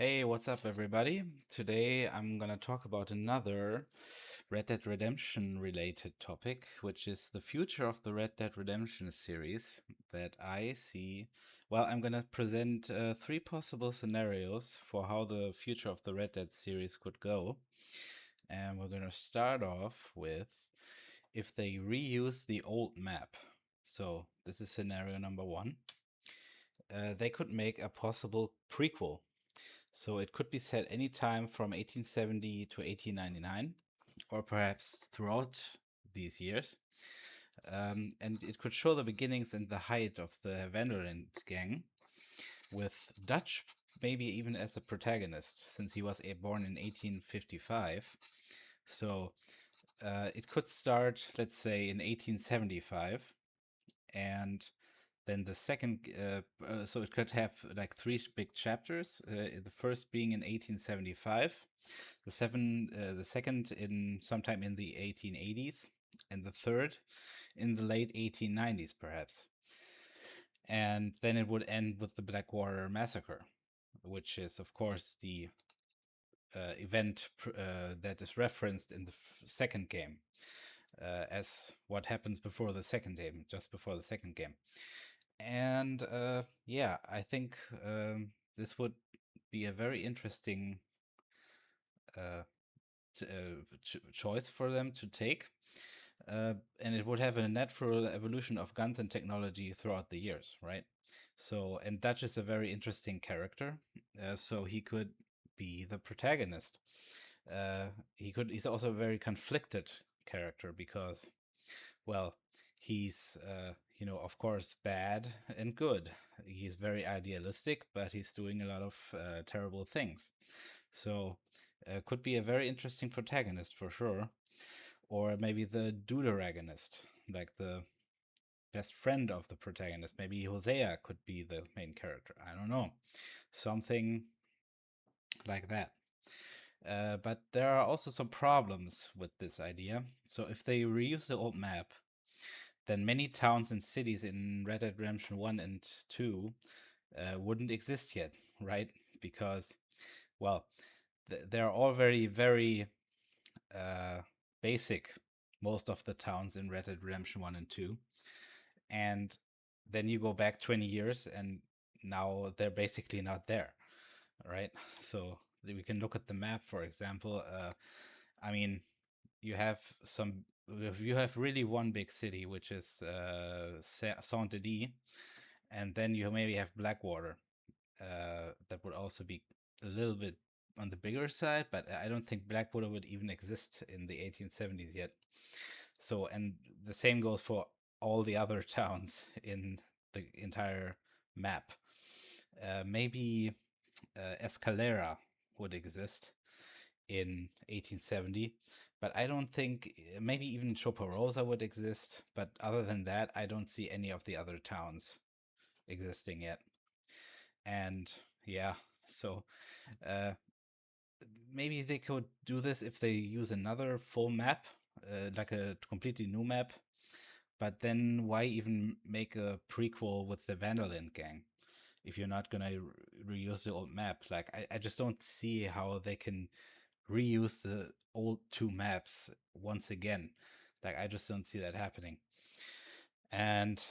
Hey, what's up, everybody? Today I'm gonna talk about another Red Dead Redemption related topic, which is the future of the Red Dead Redemption series that I see. Well, I'm gonna present three possible scenarios for how the future of the Red Dead series could go. And we're gonna start off with if they reuse the old map. So, this is scenario number one. They could make a possible prequel, so it could be set anytime from 1870 to 1899, or perhaps throughout these years. And it could show the beginnings and the height of the Vanderland gang, with Dutch maybe even as a protagonist, since he was born in 1855. So it could start, let's say, in 1875, and then the second, so it could have like three big chapters. The first being in 1875, the second in sometime in the 1880s, and the third in the late 1890s, perhaps. And then it would end with the Blackwater Massacre, which is, of course, the event that is referenced in the second game as what happens before the second game, just before the second game. And yeah, I think this would be a very interesting uh, choice for them to take. And it would have a natural evolution of guns and technology throughout the years, right? So, and Dutch is a very interesting character. So he could be the protagonist. He's also a very conflicted character because, well, he's, of course, bad and good. He's very idealistic, but he's doing a lot of terrible things. So, could be a very interesting protagonist for sure. Or maybe the deuteragonist, like the best friend of the protagonist. Maybe Hosea could be the main character. I don't know. Something like that. But there are also some problems with this idea. So if they reuse the old map, then many towns and cities in Red Dead Redemption 1 and 2 wouldn't exist yet, right? Because, well, they're all very, very uh, basic, most of the towns in Red Dead Redemption 1 and 2. And then you go back 20 years and now they're basically not there, right? So we can look at the map, for example. I mean, you have some, you have really one big city, which is Saint Denis, and then you maybe have Blackwater. That would also be a little bit on the bigger side, but I don't think Blackwater would even exist in the 1870s yet. So, and the same goes for all the other towns in the entire map. Maybe Escalera would exist in 1870, but I don't think maybe even Choporosa would exist. But other than that, I don't see any of the other towns existing yet. And yeah, so uh, maybe they could do this if they use another full map, like a completely new map. But then why even make a prequel with the Vanderland gang if you're not gonna reuse the old map? Like I just don't see how they can reuse the old two maps once again. Like I just don't see that happening. And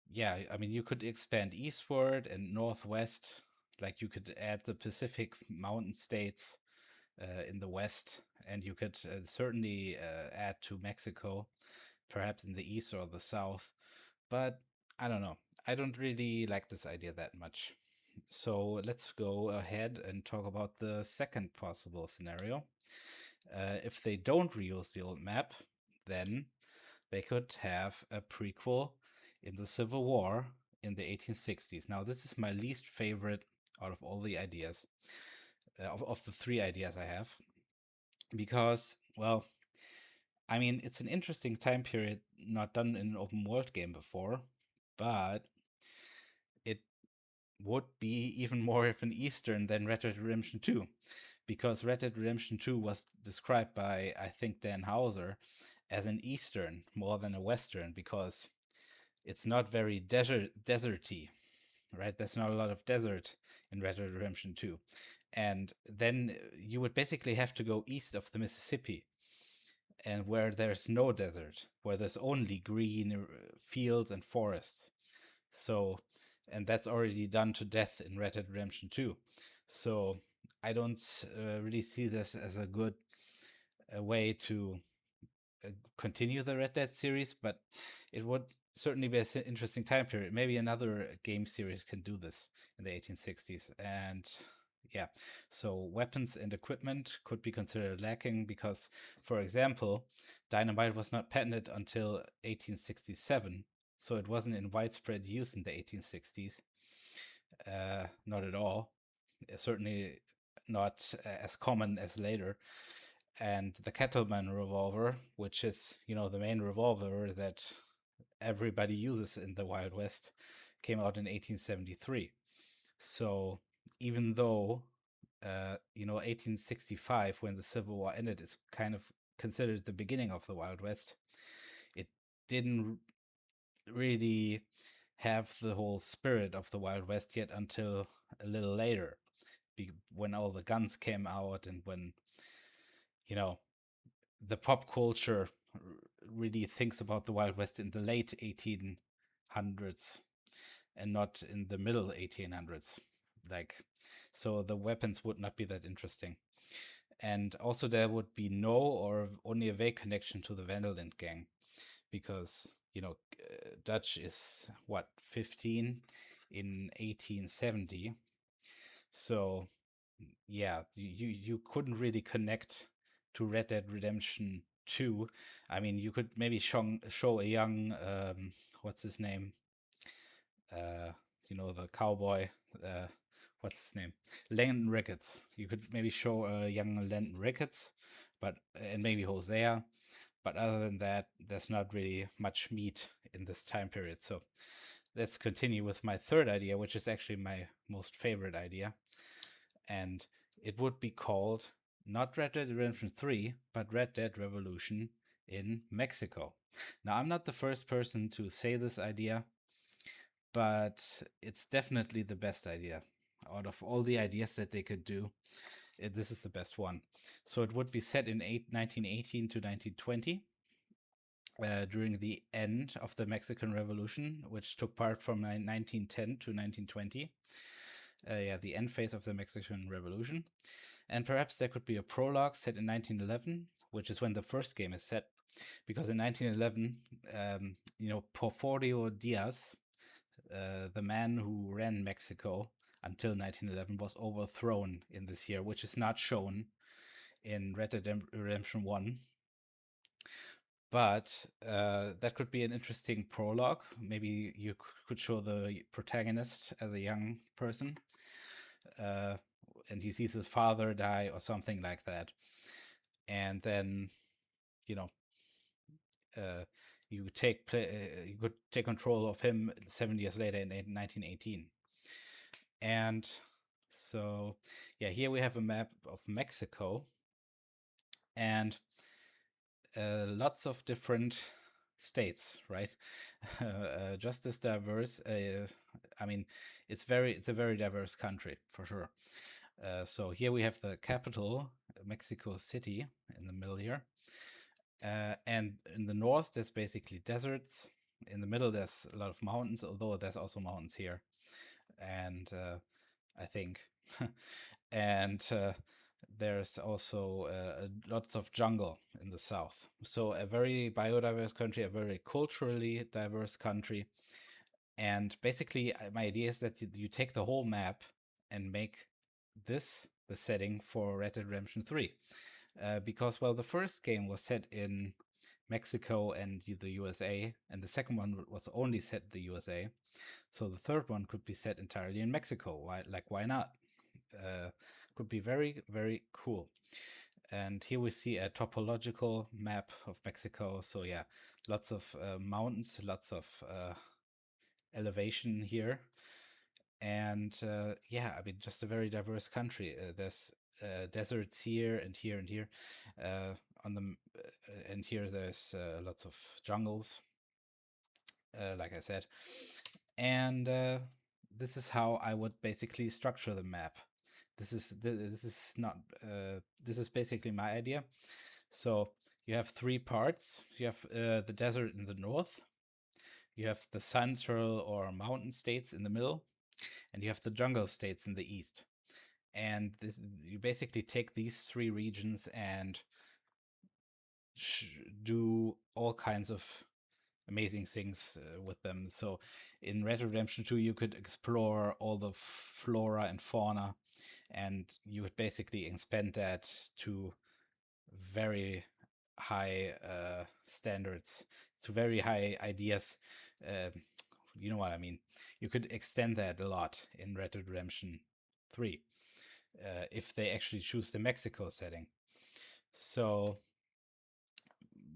yeah, I mean you could expand eastward and northwest. Like you could add the Pacific mountain states in the west, and you could certainly add to Mexico, perhaps in the east or the south. But I don't know. I don't really like this idea that much. So let's go ahead and talk about the second possible scenario. If they don't reuse the old map, then they could have a prequel in the Civil War in the 1860s. Now, this is my least favorite out of all the ideas, of the three ideas I have, because, well, I mean, it's an interesting time period not done in an open world game before, but it would be even more of an Eastern than Red Dead Redemption 2, because Red Dead Redemption 2 was described by, I think, Dan Houser as an Eastern more than a Western, because it's not very deserty. right? There's not a lot of desert in Red Dead Redemption 2. And then you would basically have to go east of the Mississippi, and where there's no desert, where there's only green fields and forests. So, and that's already done to death in Red Dead Redemption 2. So, I don't really see this as a good way to continue the Red Dead series, but it would certainly be an interesting time period. Maybe another game series can do this in the 1860s. And yeah, so weapons and equipment could be considered lacking because, for example, dynamite was not patented until 1867, so it wasn't in widespread use in the 1860s. Not at all. Certainly not as common as later. And the Kettleman revolver, which is, the main revolver that everybody uses in the Wild West, came out in 1873. So even though, 1865, when the Civil War ended, is kind of considered the beginning of the Wild West, it didn't really have the whole spirit of the Wild West yet until a little later, when all the guns came out and when, you know, the pop culture really thinks about the Wild West in the late 1800s and not in the middle 1800s. Like, so the weapons would not be that interesting. And also, there would be no or only a vague connection to the Vanderland gang because, Dutch is what, 15 in 1870. So, yeah, you couldn't really connect to Red Dead Redemption 2. I mean, you could maybe show a young what's his name? Uh, the cowboy. Uh, what's his name? Landon Ricketts. You could maybe show a young Landon Ricketts, and maybe Hosea. But other than that, there's not really much meat in this time period. So let's continue with my third idea, which is actually my most favorite idea. And it would be called not Red Dead Redemption 3, but Red Dead Revolution in Mexico. Now, I'm not the first person to say this idea, but it's definitely the best idea. Out of all the ideas that they could do, this is the best one. So it would be set in 1918 to 1920. During the end of the Mexican Revolution, which took part from 1910 to 1920. Yeah, the end phase of the Mexican Revolution. And perhaps there could be a prologue set in 1911, which is when the first game is set. Because in 1911, Porfirio Diaz, the man who ran Mexico until 1911, was overthrown in this year, which is not shown in Red Dead Redemption 1. But that could be an interesting prologue. Maybe you could show the protagonist as a young person, and he sees his father die or something like that. And then, you know, you could take control of him 7 years later in 1918. And so, yeah, here we have a map of Mexico, and lots of different states, right? Just as diverse. I mean, it's a very diverse country for sure. So here we have the capital, Mexico City, in the middle here. And in the north, there's basically deserts. In the middle, there's a lot of mountains, although there's also mountains here. And I think, and there's also lots of jungle in the south. So a very biodiverse country, a very culturally diverse country. And basically, my idea is that you take the whole map and make this the setting for Red Dead Redemption 3. Because, well, the first game was set in Mexico and the USA, and the second one was only set in the USA. So the third one could be set entirely in Mexico. Why not? Could be very, very cool. And here we see a topological map of Mexico. So yeah, lots of mountains, lots of elevation here. And yeah, I mean, just a very diverse country. There's deserts here and here and here. On the and here there's lots of jungles, like I said, and this is how I would basically structure the map. This is not this is basically my idea. So you have three parts. You have the desert in the north. You have the central or mountain states in the middle, and you have the jungle states in the east. And this, you basically take these three regions and do all kinds of amazing things with them. So in Red Dead Redemption 2, you could explore all the flora and fauna, and you would basically expand that to very high standards, to very high ideas. Uh, you know what I mean? You could extend that a lot in Red Dead Redemption 3 if they actually choose the Mexico setting. So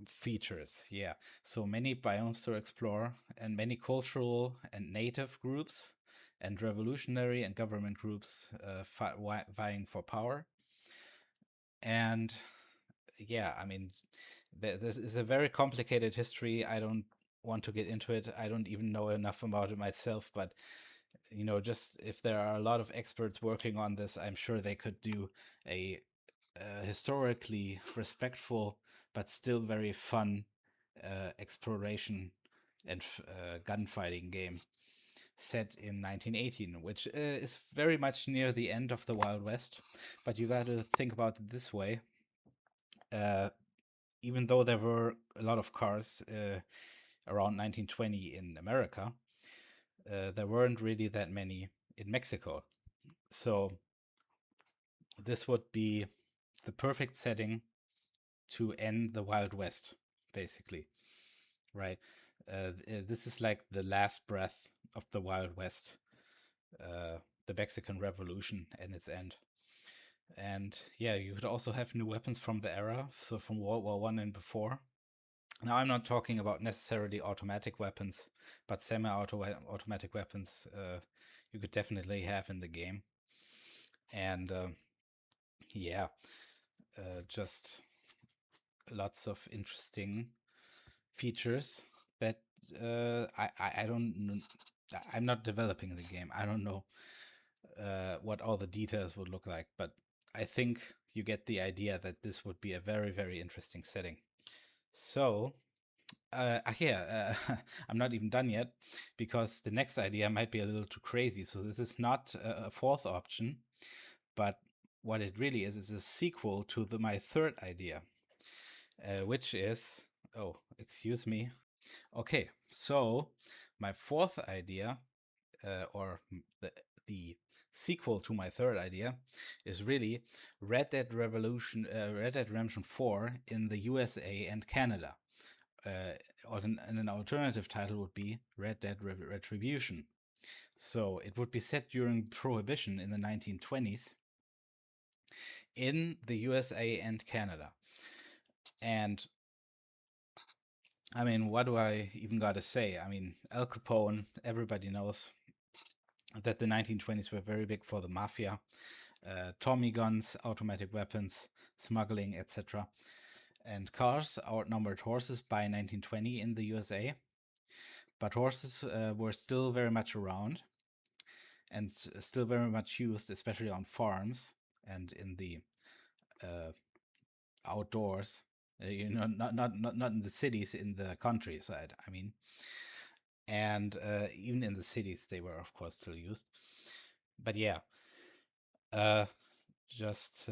features, yeah. So many biomes to explore, and many cultural and native groups, and revolutionary and government groups vying for power. And yeah, I mean, this is a very complicated history. I don't want to get into it. I don't even know enough about it myself, but just if there are a lot of experts working on this, I'm sure they could do a historically respectful but still very fun exploration and gunfighting game set in 1918, which is very much near the end of the Wild West. But you got to think about it this way. Uh, Even though there were a lot of cars around 1920 in America, there weren't really that many in Mexico. So this would be the perfect setting to end the Wild West, basically, right? This is like the last breath of the Wild West, uh, the Mexican Revolution and its end. And yeah, you could also have new weapons from the era, so from World War One and before. Now, I'm not talking about necessarily automatic weapons, but semi-automatic weapons you could definitely have in the game. And yeah, just lots of interesting features that I don't. I'm not developing the game. I don't know what all the details would look like, but I think you get the idea that this would be a very, very interesting setting. So, yeah, I'm not even done yet because the next idea might be a little too crazy. So, this is not a fourth option, but what it really is a sequel to my third idea, which is, oh, excuse me. Okay, so my fourth idea, or the sequel to my third idea, is really Red Dead Redemption 4 in the USA and Canada. And an alternative title would be Red Dead Retribution. So it would be set during Prohibition in the 1920s in the USA and Canada. And I mean, what do I even got to say? I mean, Al Capone, everybody knows that the 1920s were very big for the mafia. Tommy guns, automatic weapons, smuggling, etc. And cars outnumbered horses by 1920 in the USA. But horses were still very much around and still very much used, especially on farms and in the uh, outdoors. Not in the cities, in the countryside. I mean, and even in the cities, they were of course still used. But yeah, uh, just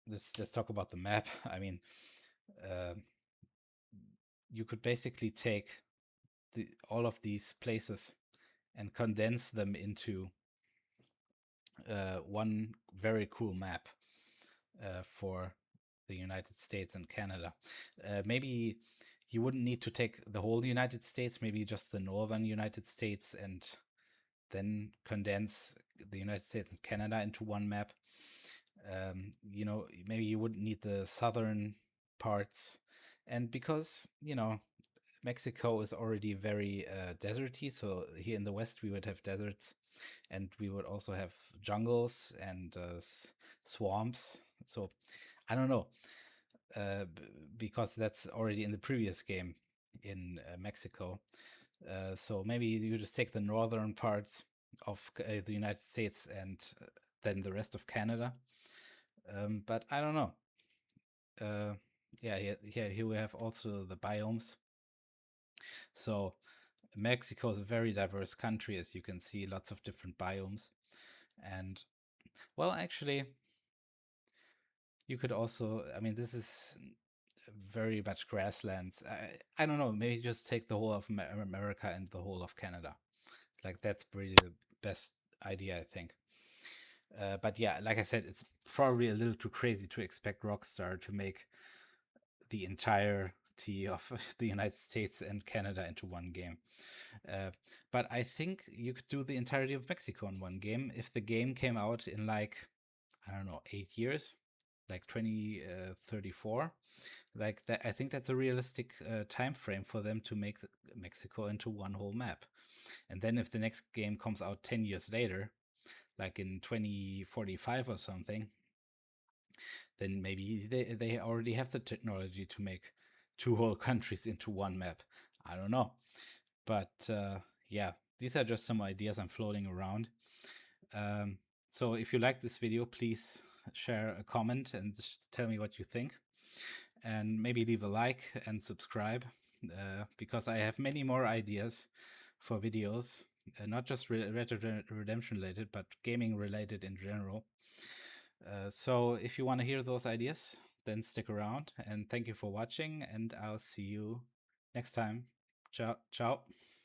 let's talk about the map. I mean, uh, you could basically take all of these places and condense them into one very cool map for the United States and Canada. Maybe you wouldn't need to take the whole United States, maybe just the northern United States, and then condense the United States and Canada into one map. Maybe you wouldn't need the southern parts. And because, Mexico is already very deserty, so here in the West we would have deserts, and we would also have jungles and swamps. So I don't know, because that's already in the previous game in Mexico. So maybe you just take the northern parts of the United States and then the rest of Canada. But I don't know. Uh, yeah, here we have also the biomes. So Mexico is a very diverse country, as you can see, lots of different biomes. And well, actually, you could also, I mean, this is very much grasslands. I don't know, maybe just take the whole of America and the whole of Canada. Like, that's really the best idea, I think. But yeah, like I said, it's probably a little too crazy to expect Rockstar to make the entirety of the United States and Canada into one game. Uh, but I think you could do the entirety of Mexico in one game if the game came out in like, I don't know, 8 years, like 2034. Like that, I think that's a realistic time frame for them to make Mexico into one whole map. And then if the next game comes out 10 years later, like in 2045 or something, then maybe they already have the technology to make two whole countries into one map. I don't know. But yeah, these are just some ideas I'm floating around. Um, so if you like this video, please share a comment and tell me what you think. And maybe leave a like and subscribe because I have many more ideas for videos, not just Red Dead Redemption related, but gaming related in general. So if you want to hear those ideas, then stick around and thank you for watching, and I'll see you next time. Ciao, ciao.